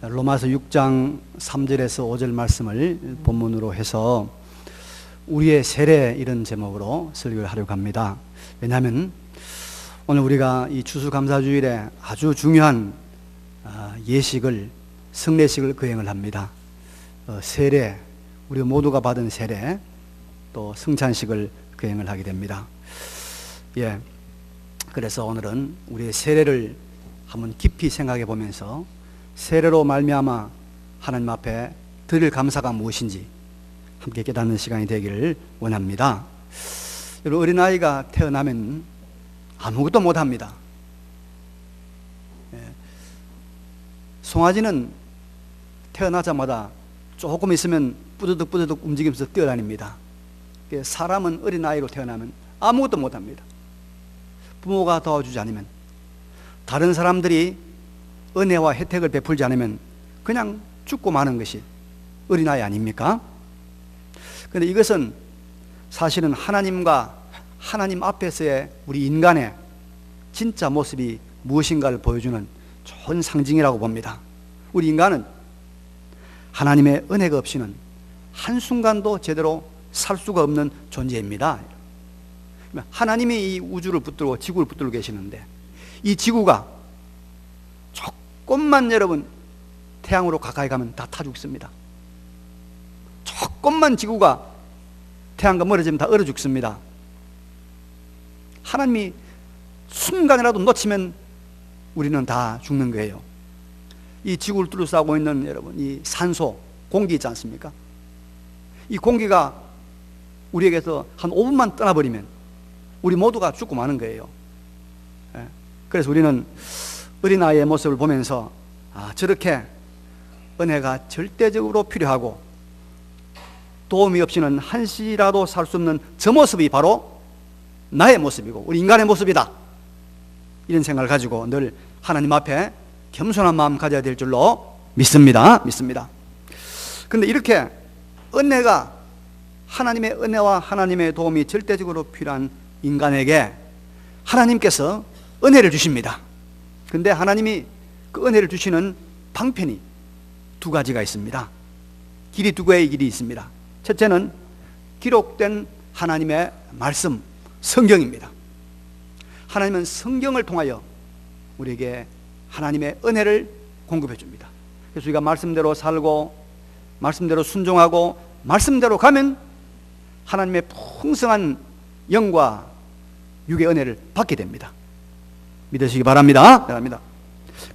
로마서 6장 3절에서 5절 말씀을 본문으로 해서 우리의 세례 이런 제목으로 설교를 하려고 합니다. 왜냐하면 오늘 우리가 이 추수감사주일에 아주 중요한 예식을, 성례식을 거행을 합니다. 세례, 우리 모두가 받은 세례, 또 성찬식을 거행을 하게 됩니다. 그래서 오늘은 우리의 세례를 한번 깊이 생각해 보면서 세례로 말미암아 하나님 앞에 드릴 감사가 무엇인지 함께 깨닫는 시간이 되기를 원합니다. 여러분, 어린아이가 태어나면 아무것도 못합니다. 송아지는 태어나자마자 조금 있으면 뿌드득 움직이면서 뛰어다닙니다. 사람은 어린아이로 태어나면 아무것도 못합니다. 부모가 도와주지 않으면, 다른 사람들이 은혜와 혜택을 베풀지 않으면 그냥 죽고 마는 것이 어린아이 아닙니까? 그런데 이것은 사실은 하나님과 하나님 앞에서의 우리 인간의 진짜 모습이 무엇인가를 보여주는 좋은 상징이라고 봅니다. 우리 인간은 하나님의 은혜가 없이는 한순간도 제대로 살 수가 없는 존재입니다. 하나님이 이 우주를 붙들고 지구를 붙들고 계시는데, 이 지구가 조금만 여러분 태양으로 가까이 가면 다 타 죽습니다. 조금만 지구가 태양과 멀어지면 다 얼어 죽습니다. 하나님이 순간이라도 놓치면 우리는 다 죽는 거예요. 이 지구를 둘러싸고 있는 여러분, 이 산소, 공기 있지 않습니까? 이 공기가 우리에게서 한 5분만 떠나버리면 우리 모두가 죽고 마는 거예요. 그래서 우리는 어린아이의 모습을 보면서 저렇게 은혜가 절대적으로 필요하고 도움이 없이는 한시라도 살 수 없는 저 모습이 바로 나의 모습이고 우리 인간의 모습이다, 이런 생각을 가지고 늘 하나님 앞에 겸손한 마음 가져야 될 줄로 믿습니다. 그런데 이렇게 은혜가, 하나님의 은혜와 하나님의 도움이 절대적으로 필요한 인간에게 하나님께서 은혜를 주십니다. 그런데 하나님이 그 은혜를 주시는 방편이 두 가지가 있습니다. 길이 두 개의 길이 있습니다. 첫째는 기록된 하나님의 말씀, 성경입니다. 하나님은 성경을 통하여 우리에게 하나님의 은혜를 공급해 줍니다. 그래서 우리가 말씀대로 살고 말씀대로 순종하고 말씀대로 가면 하나님의 풍성한 영과 육의 은혜를 받게 됩니다. 믿으시기 바랍니다.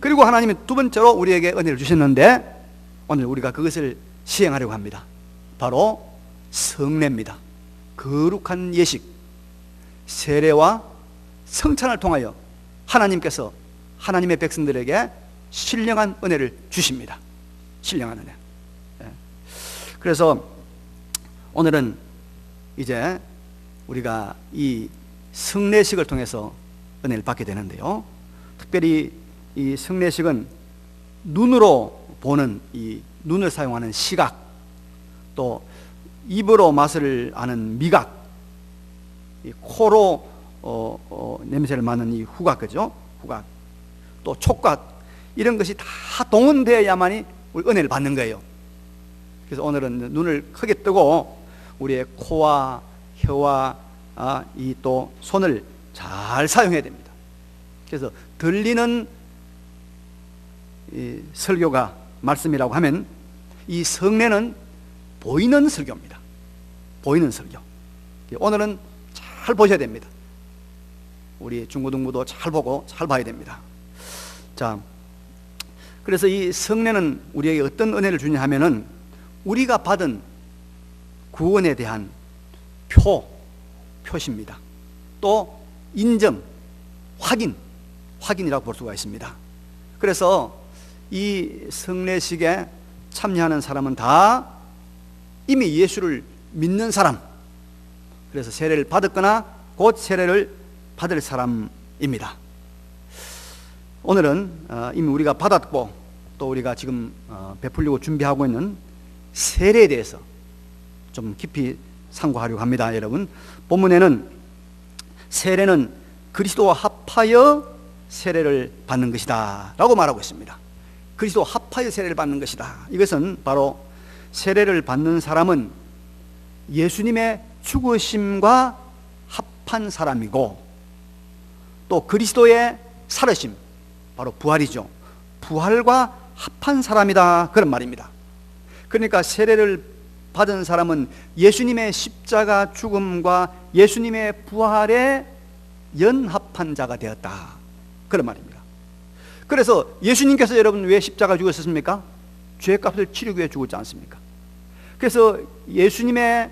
그리고 하나님이 두 번째로 우리에게 은혜를 주셨는데 오늘 우리가 그것을 시행하려고 합니다. 바로 성례입니다. 거룩한 예식, 세례와 성찬을 통하여 하나님께서 하나님의 백성들에게 신령한 은혜를 주십니다. 신령한 은혜. 그래서 오늘은 이제 우리가 이 성례식을 통해서 은혜를 받게 되는데요, 특별히 이 성례식은 눈으로 보는, 이 눈을 사용하는 시각, 또 입으로 맛을 아는 미각, 이 코로 냄새를 맡는 이 후각, 그죠? 후각, 또 촉각, 이런 것이 다 동원되어야만이 우리 은혜를 받는 거예요. 그래서 오늘은 눈을 크게 뜨고 우리의 코와 혀와 이 또 손을 잘 사용해야 됩니다. 그래서 들리는 이 설교가 말씀이라고 하면 이 성례는 보이는 설교입니다. 보이는 설교. 오늘은 잘 보셔야 됩니다. 우리 중고등부도 잘 보고 잘 봐야 됩니다. 자, 그래서 이 성례는 우리에게 어떤 은혜를 주냐 하면은 우리가 받은 구원에 대한 표시입니다. 또 인정, 확인이라고 볼 수가 있습니다. 그래서 이 성례식에 참여하는 사람은 다 이미 예수를 믿는 사람, 그래서 세례를 받았거나 곧 세례를 받을 사람입니다. 오늘은 이미 우리가 받았고 또 우리가 지금 베풀려고 준비하고 있는 세례에 대해서 좀 깊이 상고하려고 합니다. 여러분, 본문에는 세례는 그리스도와 합하여 세례를 받는 것이다 라고 말하고 있습니다. 그리스도와 합하여 세례를 받는 것이다. 이것은 바로 세례를 받는 사람은 예수님의 죽으심과 합한 사람이고, 또 그리스도의 살으심, 바로 부활이죠. 부활과 합한 사람이다, 그런 말입니다. 그러니까 세례를 받은 사람은 예수님의 십자가 죽음과 예수님의 부활에 연합한 자가 되었다, 그런 말입니다. 그래서 예수님께서 여러분 왜 십자가 죽으셨습니까? 죄값을 치르기 위해 죽었지 않습니까? 그래서 예수님의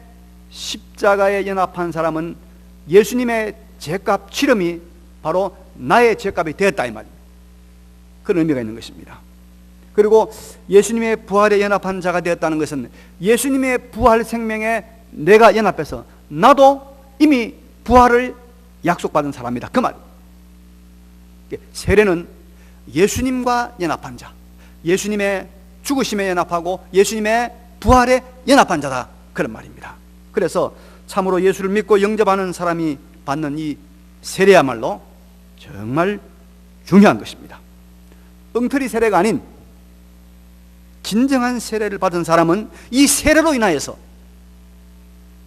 십자가에 연합한 사람은 예수님의 죄값 치름이 바로 나의 죄값이 되었다, 이 말입니다. 그런 의미가 있는 것입니다. 그리고 예수님의 부활에 연합한 자가 되었다는 것은 예수님의 부활 생명에 내가 연합해서 나도 이미 부활을 약속받은 사람이다, 그 말입니다. 세례는 예수님과 연합한 자, 예수님의 죽으심에 연합하고 예수님의 부활에 연합한 자다, 그런 말입니다. 그래서 참으로 예수를 믿고 영접하는 사람이 받는 이 세례야말로 정말 중요한 것입니다. 엉터리 세례가 아닌 진정한 세례를 받은 사람은 이 세례로 인하여서,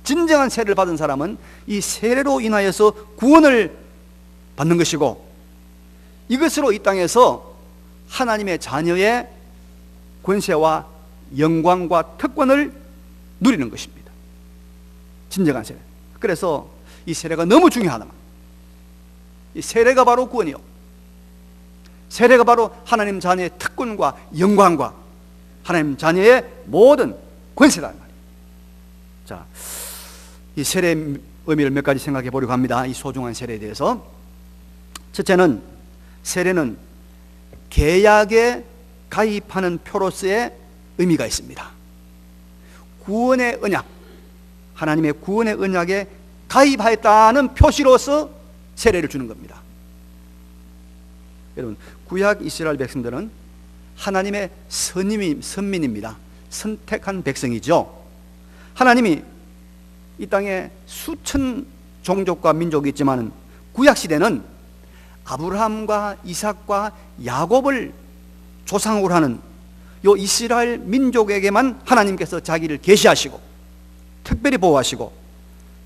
진정한 세례를 받은 사람은 이 세례로 인하여서 구원을 받는 것이고, 이것으로 이 땅에서 하나님의 자녀의 권세와 영광과 특권을 누리는 것입니다. 진정한 세례. 그래서 이 세례가 너무 중요하다. 이 세례가 바로 구원이요, 세례가 바로 하나님 자녀의 특권과 영광과 하나님 자녀의 모든 권세다, 말이에요. 자, 이 세례의 의미를 몇 가지 생각해 보려고 합니다. 이 소중한 세례에 대해서. 첫째는, 세례는 계약에 가입하는 표로서의 의미가 있습니다. 구원의 언약, 하나님의 구원의 언약에 가입하였다는 표시로서 세례를 주는 겁니다. 여러분, 구약 이스라엘 백성들은 하나님의 선민입니다. 선택한 백성이죠. 하나님이 이 땅에 수천 종족과 민족이 있지만 구약 시대는 아브라함과 이삭과 야곱을 조상으로 하는 요 이스라엘 민족에게만 하나님께서 자기를 계시하시고 특별히 보호하시고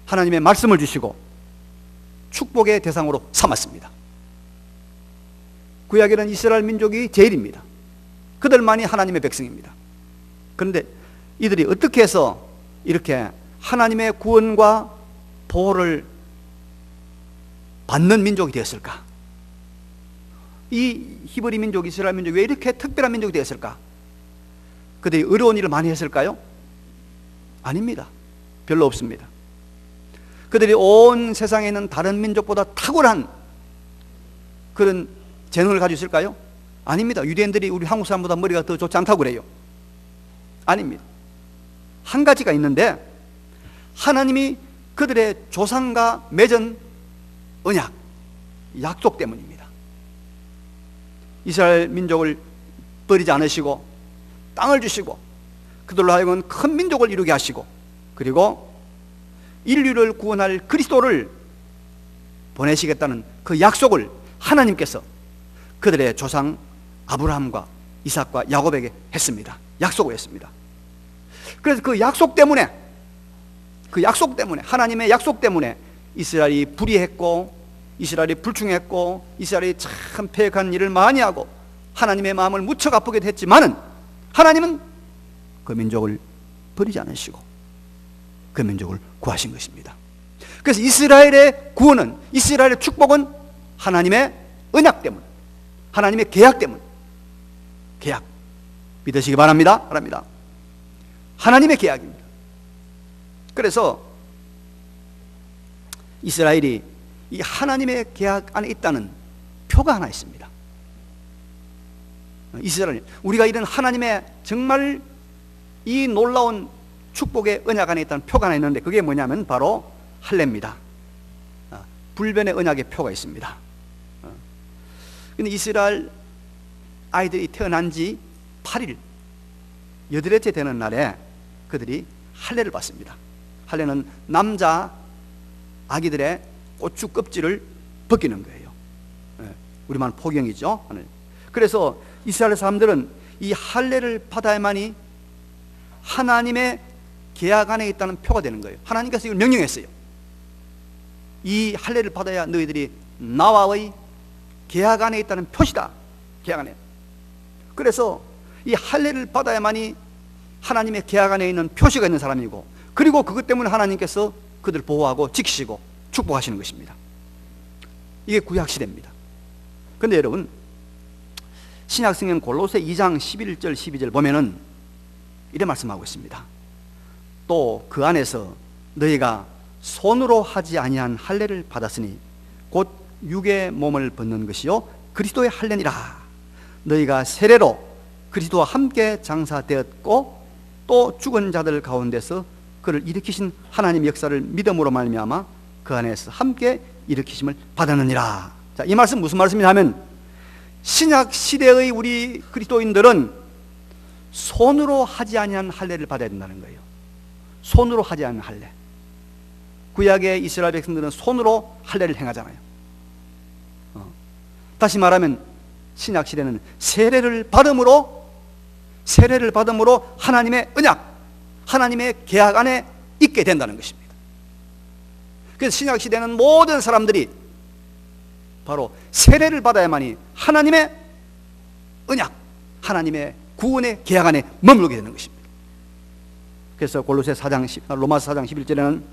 하나님의 말씀을 주시고 축복의 대상으로 삼았습니다. 구약에는 이스라엘 민족이 제일입니다. 그들만이 하나님의 백성입니다. 그런데 이들이 어떻게 해서 이렇게 하나님의 구원과 보호를 받는 민족이 되었을까? 이 히브리 민족, 이스라엘 민족이 왜 이렇게 특별한 민족이 되었을까? 그들이 어려운 일을 많이 했을까요? 아닙니다. 별로 없습니다. 그들이 온 세상에 있는 다른 민족보다 탁월한 그런 재능을 가지고 있을까요? 아닙니다. 유대인들이 우리 한국 사람보다 머리가 더 좋지 않다고 그래요. 아닙니다. 한 가지가 있는데, 하나님이 그들의 조상과 맺은 언약, 약속 때문입니다. 이스라엘 민족을 버리지 않으시고 땅을 주시고 그들로 하여금 큰 민족을 이루게 하시고, 그리고 인류를 구원할 그리스도를 보내시겠다는 그 약속을 하나님께서 그들의 조상 아브라함과 이삭과 야곱에게 했습니다. 약속을 했습니다. 그래서 그 약속 때문에, 하나님의 약속 때문에 이스라엘이 불의했고, 이스라엘이 불충했고, 이스라엘이 참 패역한 일을 많이 하고 하나님의 마음을 무척 아프게 했지만은 하나님은 그 민족을 버리지 않으시고 그 민족을 구하신 것입니다. 그래서 이스라엘의 구원은, 이스라엘의 축복은 하나님의 언약 때문, 하나님의 계약 때문, 계약 믿으시기 바랍니다. 하나님의 계약입니다. 그래서 이스라엘이 이 하나님의 계약 안에 있다는 표가 하나 있습니다. 이스라엘, 우리가 이런 하나님의 정말 이 놀라운 축복의 언약 안에 있다는 표가 하나 있는데, 그게 뭐냐면 바로 할례입니다. 불변의 언약의 표가 있습니다. 근데 이스라엘 아이들이 태어난 지 8일, 8일째 되는 날에 그들이 할례를 받습니다. 할례는 남자 아기들의 고추 껍질을 벗기는 거예요. 우리만 포경이죠. 그래서 이스라엘 사람들은 이 할례를 받아야만이 하나님의 계약 안에 있다는 표가 되는 거예요. 하나님께서 이걸 명령했어요. 이 할례를 받아야 너희들이 나와의 계약 안에 있다는 표시다. 계약 안에. 그래서 이 할례를 받아야만이 하나님의 계약 안에 있는 표시가 있는 사람이고, 그리고 그것 때문에 하나님께서 그들을 보호하고 지키시고 축복하시는 것입니다. 이게 구약시대입니다. 그런데 여러분, 신약성경 골로새 2장 11절 12절 보면은 이래 말씀하고 있습니다. 또 그 안에서 너희가 손으로 하지 아니한 할례를 받았으니 곧 육의 몸을 벗는 것이요 그리스도의 할례니라. 너희가 세례로 그리스도와 함께 장사되었고 또 죽은 자들 가운데서 그를 일으키신 하나님의 역사를 믿음으로 말미암아 그 안에서 함께 일으키심을 받았느니라. 자, 이 말씀 무슨 말씀이냐면, 신약 시대의 우리 그리스도인들은 손으로 하지 아니한 할례를 받아야 된다는 거예요. 손으로 하지 않은 할례. 구약의 이스라엘 백성들은 손으로 할례를 행하잖아요. 다시 말하면 신약 시대는 세례를 받음으로 하나님의 언약, 하나님의 계약 안에 있게 된다는 것입니다. 그래서 신약 시대는 모든 사람들이 바로 세례를 받아야만이 하나님의 언약, 하나님의 구원의 계약 안에 머물게 되는 것입니다. 그래서 골로새 4장, 로마서 4장 11절에는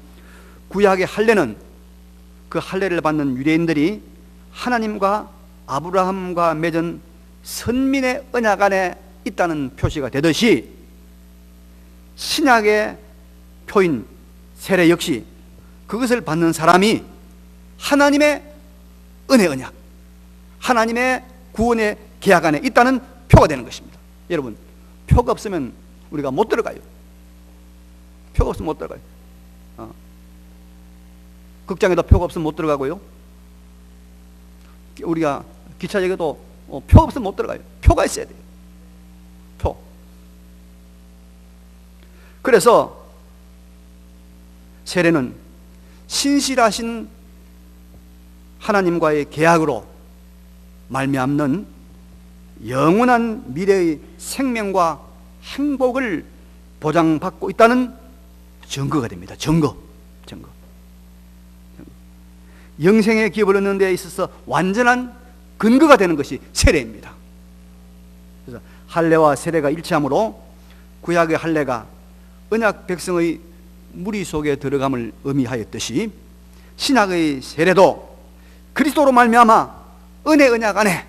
구약의 할례는 그 할례를 받는 유대인들이 하나님과 아브라함과 맺은 선민의 언약 안에 있다는 표시가 되듯이, 신약의 표인 세례 역시 그것을 받는 사람이 하나님의 은혜 언약, 하나님의 구원의 계약 안에 있다는 표가 되는 것입니다. 여러분, 표가 없으면 우리가 못 들어가요. 표가 없으면 못 들어가요. 극장에도 표가 없으면 못 들어가고요. 우리가 기차역에도 표가 없으면 못 들어가요. 표가 있어야 돼요. 표. 그래서 세례는 신실하신 하나님과의 계약으로 말미암는 영원한 미래의 생명과 행복을 보장받고 있다는 증거가 됩니다. 증거. 영생의 기업을 얻는 데 있어서 완전한 근거가 되는 것이 세례입니다. 그래서 할례와 세례가 일치하므로 구약의 할례가 언약 백성의 무리 속에 들어감을 의미하였듯이, 신약의 세례도 그리스도로 말미암아 은혜 언약 안에,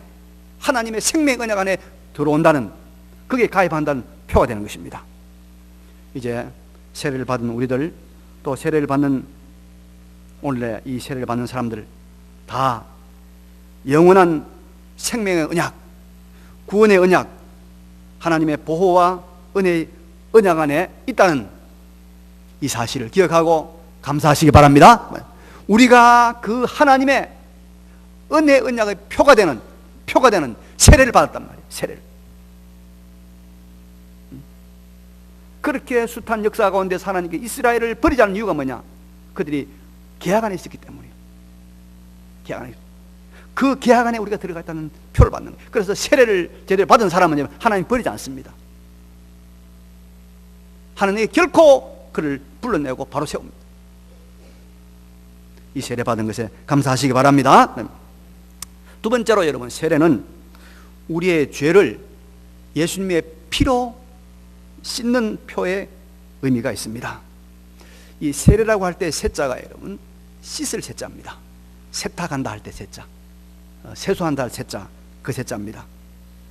하나님의 생명 언약 안에 들어온다는, 그게 가입한다는 표가 되는 것입니다. 이제 세례를 받은 우리들, 또 세례를 받는 오늘의 이 세례를 받는 사람들 다 영원한 생명의 언약, 구원의 언약, 하나님의 보호와 은혜의 언약 안에 있다는 이 사실을 기억하고 감사하시기 바랍니다. 우리가 그 하나님의 은혜 언약의 표가 되는 세례를 받았단 말이에요. 세례를. 그렇게 숱한 역사 가운데서 하나님께 이스라엘을 버리자는 이유가 뭐냐? 그들이 계약 안에 있었기 때문이에요. 계약 안에. 그 계약 안에 우리가 들어가 있다는 표를 받는 거예요. 그래서 세례를 제대로 받은 사람은 하나님 버리지 않습니다. 하나님이 결코 그를 불러내고 바로 세웁니다. 이 세례 받은 것에 감사하시기 바랍니다. 두 번째로 여러분, 세례는 우리의 죄를 예수님의 피로 씻는 표의 의미가 있습니다. 이 세례라고 할 때 세자가 여러분 씻을 세자입니다. 세탁한다 할 때 세자, 세수한다 할 세자, 그 세자입니다.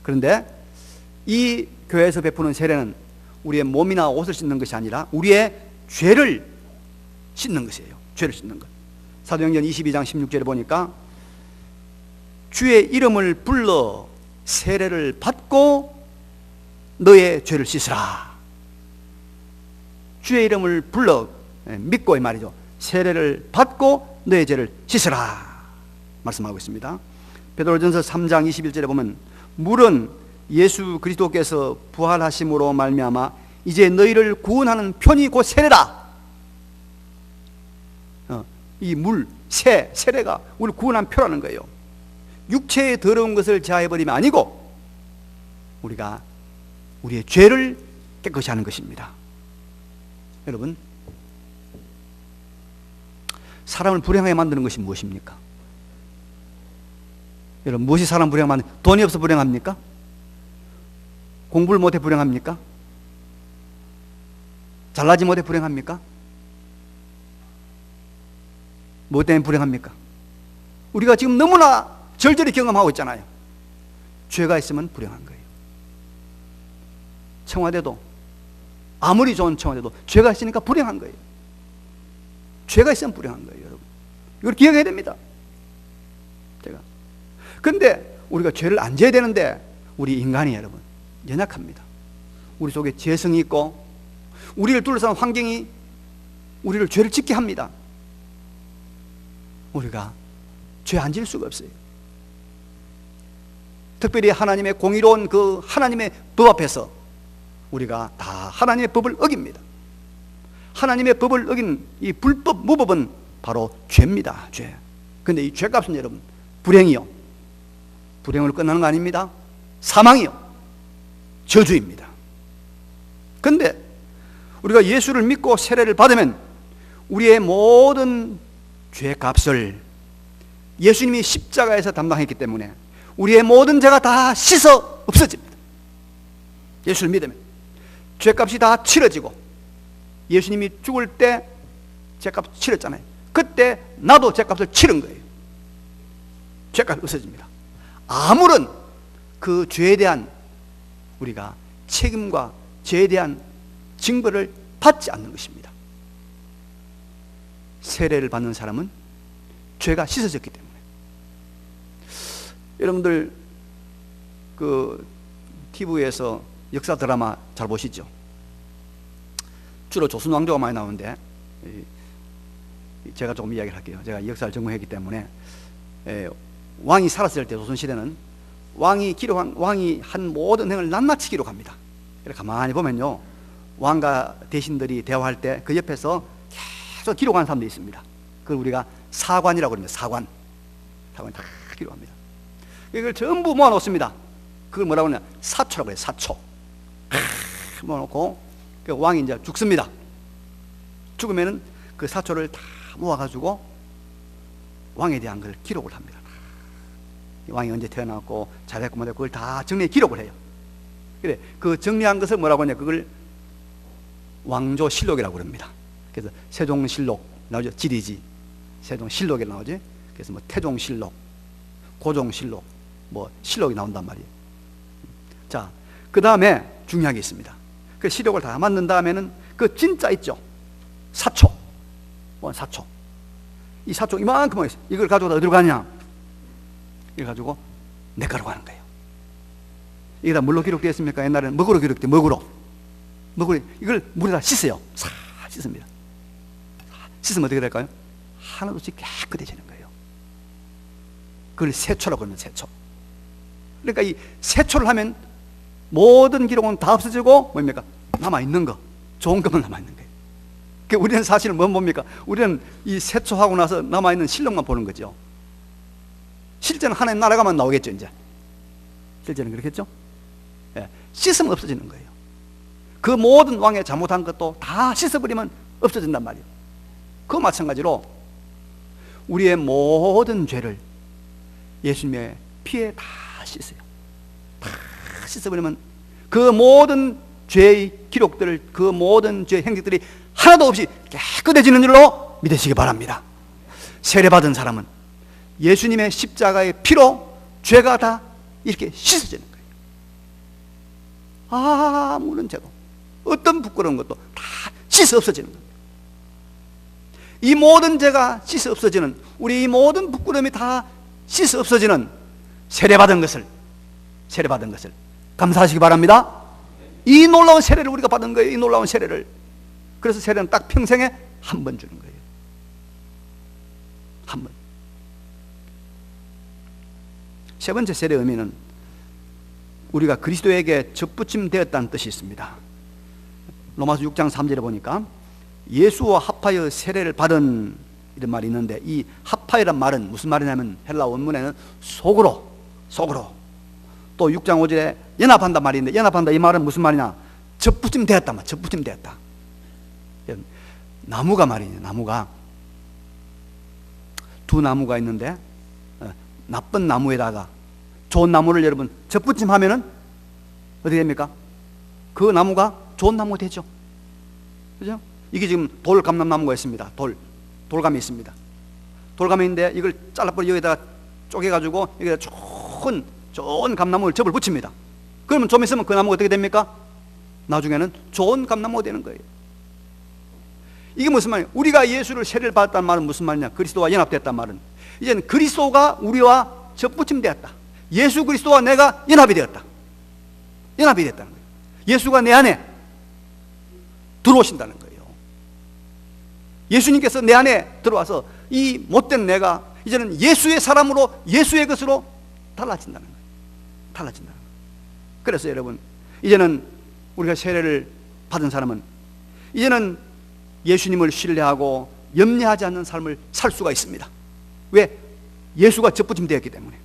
그런데 이 교회에서 베푸는 세례는 우리의 몸이나 옷을 씻는 것이 아니라 우리의 죄를 씻는 것이에요. 죄를 씻는 것. 사도행전 22장 16절에 보니까 주의 이름을 불러 세례를 받고 너의 죄를 씻으라. 주의 이름을 불러, 믿고 이 말이죠. 세례를 받고 너의 죄를 씻으라 말씀하고 있습니다. 베드로전서 3장 21절에 보면 물은 예수 그리스도께서 부활하심으로 말미암아 이제 너희를 구원하는 편이 곧 세례라. 이 물, 세례가 우리를 구원한 표라는 거예요. 육체의 더러운 것을 제하해버리면 아니고 우리가 우리의 죄를 깨끗이 하는 것입니다. 여러분, 사람을 불행하게 만드는 것이 무엇입니까? 여러분, 무엇이 사람 불행하게 만드는, 돈이 없어 불행합니까? 공부를 못해 불행합니까? 잘나지 못해 불행합니까? 뭐 때문에 불행합니까? 우리가 지금 너무나 절절히 경험하고 있잖아요. 죄가 있으면 불행한 거예요. 청와대도, 아무리 좋은 청와대도 죄가 있으니까 불행한 거예요. 죄가 있으면 불행한 거예요, 여러분. 이걸 기억해야 됩니다. 제가. 근데 우리가 죄를 안 져야 되는데, 우리 인간이 여러분 연약합니다. 우리 속에 죄성이 있고, 우리를 둘러싼 환경이 우리를 죄를 짓게 합니다. 우리가 죄 안 질 수가 없어요. 특별히 하나님의 공의로운 그 하나님의 법 앞에서 우리가 다 하나님의 법을 어깁니다. 하나님의 법을 어긴 이 불법 무법은 바로 죄입니다. 죄. 근데 이 죄값은 여러분 불행이요, 불행으로 끝나는 거 아닙니다. 사망이요, 저주입니다. 근데 우리가 예수를 믿고 세례를 받으면 우리의 모든 죄값을 예수님이 십자가에서 담당했기 때문에 우리의 모든 죄가 다 씻어 없어집니다. 예수를 믿으면 죄값이 다 치러지고, 예수님이 죽을 때 죄값 치렀잖아요. 그때 나도 죄값을 치른 거예요. 죄값이 없어집니다. 아무런 그 죄에 대한 우리가 책임과 죄에 대한 징벌을 받지 않는 것입니다. 세례를 받는 사람은 죄가 씻어졌기 때문에. 여러분들 그 TV에서 역사 드라마 잘 보시죠? 주로 조선 왕조가 많이 나오는데, 제가 조금 이야기를 할게요. 제가 역사를 전공했기 때문에. 왕이 살았을 때 조선시대는 왕이 한 모든 행을 낱낱이 기록합니다. 그래서 가만히 보면요, 왕과 대신들이 대화할 때 그 옆에서 계속 기록하는 사람들이 있습니다. 그걸 우리가 사관이라고 합니다. 사관이 다 기록합니다. 이걸 전부 모아놓습니다. 그걸 뭐라고 하냐, 사초라고 해요. 사초. 모아놓고 왕이 이제 죽습니다. 죽으면은 그 사초를 다 모아가지고 왕에 대한 걸 기록을 합니다. 왕이 언제 태어났고 잘했고 못했고 그걸 다 정리해 기록을 해요. 그래, 그 정리한 것을 뭐라고 하냐, 그걸 왕조실록이라고 그럽니다. 그래서 세종실록 나오죠. 지리지 세종실록이 나오지. 그래서 뭐 태종실록, 고종실록, 뭐 실록이 나온단 말이에요. 자, 그 다음에 중요한 게 있습니다. 그 시록을 다 만든 다음에는 그 진짜 있죠, 사초. 사초. 이 사초 이만큼 있어요. 이걸 가지고 어디로 가냐? 이걸 가지고 내가로 가는 거예요. 이게 다 뭘로 기록되어 있습니까? 옛날에는 먹으로 기록돼. 먹으로 이걸 물에다 씻어요. 싹 씻습니다. 씻으면 어떻게 될까요? 하나도 없이 깨끗해지는 거예요. 그걸 세초라고 하면 세초. 그러니까 이 세초를 하면 모든 기록은 다 없어지고 뭡니까? 남아있는 거, 좋은 것만 남아있는 거예요. 그러니까 우리는 사실은 뭐 뭡니까? 우리는 이 세초하고 나서 남아있는 실록만 보는 거죠. 실제는 하나님 나라가만 나오겠죠. 이제 실제는 그렇겠죠. 예, 씻으면 없어지는 거예요. 그 모든 왕의 잘못한 것도 다 씻어버리면 없어진단 말이에요. 그 마찬가지로 우리의 모든 죄를 예수님의 피에 다 씻어요. 다 씻어버리면 그 모든 죄의 기록들을, 그 모든 죄의 행적들이 하나도 없이 깨끗해지는 줄로 믿으시기 바랍니다. 세례받은 사람은 예수님의 십자가의 피로 죄가 다 이렇게 씻어지는 거예요. 아무런 죄도, 어떤 부끄러운 것도 다 씻어 없어지는 겁니다. 이 모든 죄가 씻어 없어지는, 우리 이 모든 부끄러움이 다 씻어 없어지는 세례받은 것을 감사하시기 바랍니다. 이 놀라운 세례를 우리가 받은 거예요. 이 놀라운 세례를. 그래서 세례는 딱 평생에 한 번 주는 거예요. 한 번. 세 번째 세례의 의미는 우리가 그리스도에게 접붙임 되었다는 뜻이 있습니다. 로마서 6장 3절에 보니까 예수와 합하여 세례를 받은 이런 말이 있는데, 이 합하여란 말은 무슨 말이냐면 헬라 원문에는 속으로 또 6장 5절에 연합한다 말인데, 연합한다 이 말은 무슨 말이냐? 접붙임 되었다 말, 접붙임 되었다. 나무가 말이냐, 나무가 두 나무가 있는데 나쁜 나무에다가 좋은 나무를 여러분 접붙임 하면은 어떻게 됩니까? 그 나무가 좋은 나무가 되죠. 그죠? 이게 지금 돌감람나무가 있습니다. 돌감이 있습니다. 돌감이 있는데 이걸 잘라버려 여기다가 쪼개가지고 여기다 좋은 감나무를 접을 붙입니다. 그러면 좀 있으면 그 나무가 어떻게 됩니까? 나중에는 좋은 감나무가 되는 거예요. 이게 무슨 말이에요? 우리가 예수를 세례를 받았다는 말은 무슨 말이냐? 그리스도와 연합됐다는 말은 이제는 그리스도가 우리와 접붙임되었다. 예수 그리스도와 내가 연합이 되었다. 연합이 됐다는 거예요. 예수가 내 안에 들어오신다는 거예요. 예수님께서 내 안에 들어와서 이 못된 내가 이제는 예수의 사람으로, 예수의 것으로 달라진다는 거예요. 달라진다는 거예요. 그래서 여러분, 이제는 우리가 세례를 받은 사람은 이제는 예수님을 신뢰하고 염려하지 않는 삶을 살 수가 있습니다. 왜? 예수가 접붙임되었기 때문에.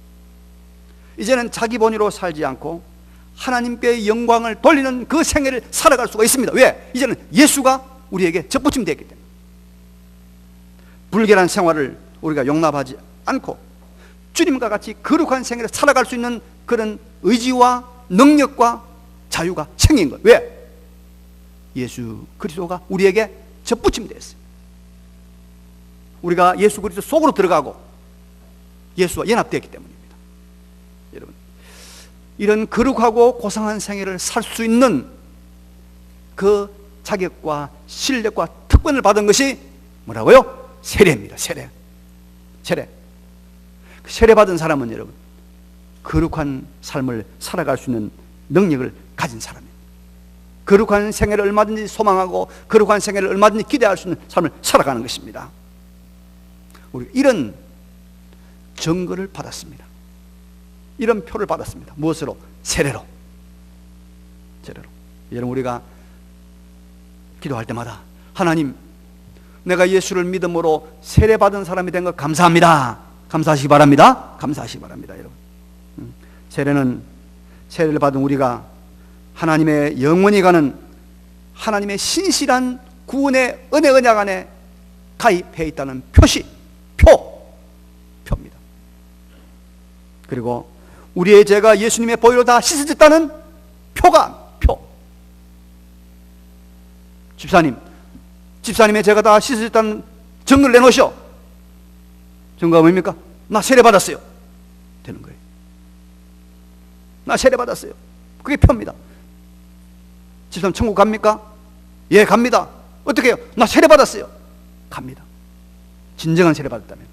이제는 자기 본의로 살지 않고 하나님께 영광을 돌리는 그 생애를 살아갈 수가 있습니다. 왜? 이제는 예수가 우리에게 접붙임되었기 때문에. 불결한 생활을 우리가 용납하지 않고 주님과 같이 거룩한 생애를 살아갈 수 있는 그런 의지와 능력과 자유가 생긴 거예요. 왜? 예수 그리스도가 우리에게 접붙임되었어요. 우리가 예수 그리스도 속으로 들어가고 예수와 연합되었기 때문입니다. 여러분, 이런 거룩하고 고상한 생애를 살 수 있는 그 자격과 실력과 특권을 받은 것이 뭐라고요? 세례입니다. 세례. 세례 받은 사람은 여러분 거룩한 삶을 살아갈 수 있는 능력을 가진 사람입니다. 거룩한 생애를 얼마든지 소망하고 거룩한 생애를 얼마든지 기대할 수 있는 삶을 살아가는 것입니다. 우리 이런 증거를 받았습니다. 이런 표를 받았습니다. 무엇으로? 세례로. 여러분, 우리가 기도할 때마다 하나님, 내가 예수를 믿음으로 세례받은 사람이 된 것 감사합니다. 감사하시기 바랍니다. 감사하시기 바랍니다, 여러분. 세례를 받은 우리가 하나님의 영원히 가는 하나님의 신실한 구원의 은혜 언약 안에 가입해 있다는 표입니다. 그리고 우리의 죄가 예수님의 보혈로 다 씻어졌다는 표. 집사님의 죄가 다 씻어졌다는 증거를 내놓으셔. 증거가 뭡니까? 나 세례 받았어요. 되는 거예요. 나 세례 받았어요. 그게 표입니다. 집사님 천국 갑니까? 예, 갑니다. 어떻게 해요? 나 세례 받았어요. 갑니다. 진정한 세례 받았다면.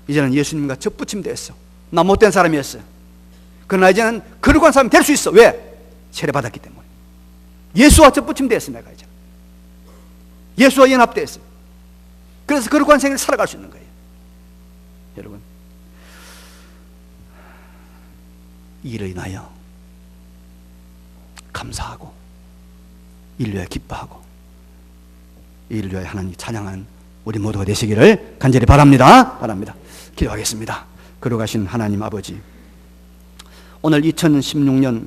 이제는 예수님과 접붙임 됐어. 나 못된 사람이었어요. 그러나 이제는 거룩한 사람이 될 수 있어. 왜? 세례 받았기 때문에. 예수와 접붙임 됐어. 내가 이제 예수와 연합됐어. 그래서 거룩한 생을 살아갈 수 있는 거예요. 여러분, 이로 인하여 감사하고 인류에 기뻐하고 인류에 하나님 찬양하는 우리 모두가 되시기를 간절히 바랍니다. 기도하겠습니다. 거룩하신 하나님 아버지, 오늘 2016년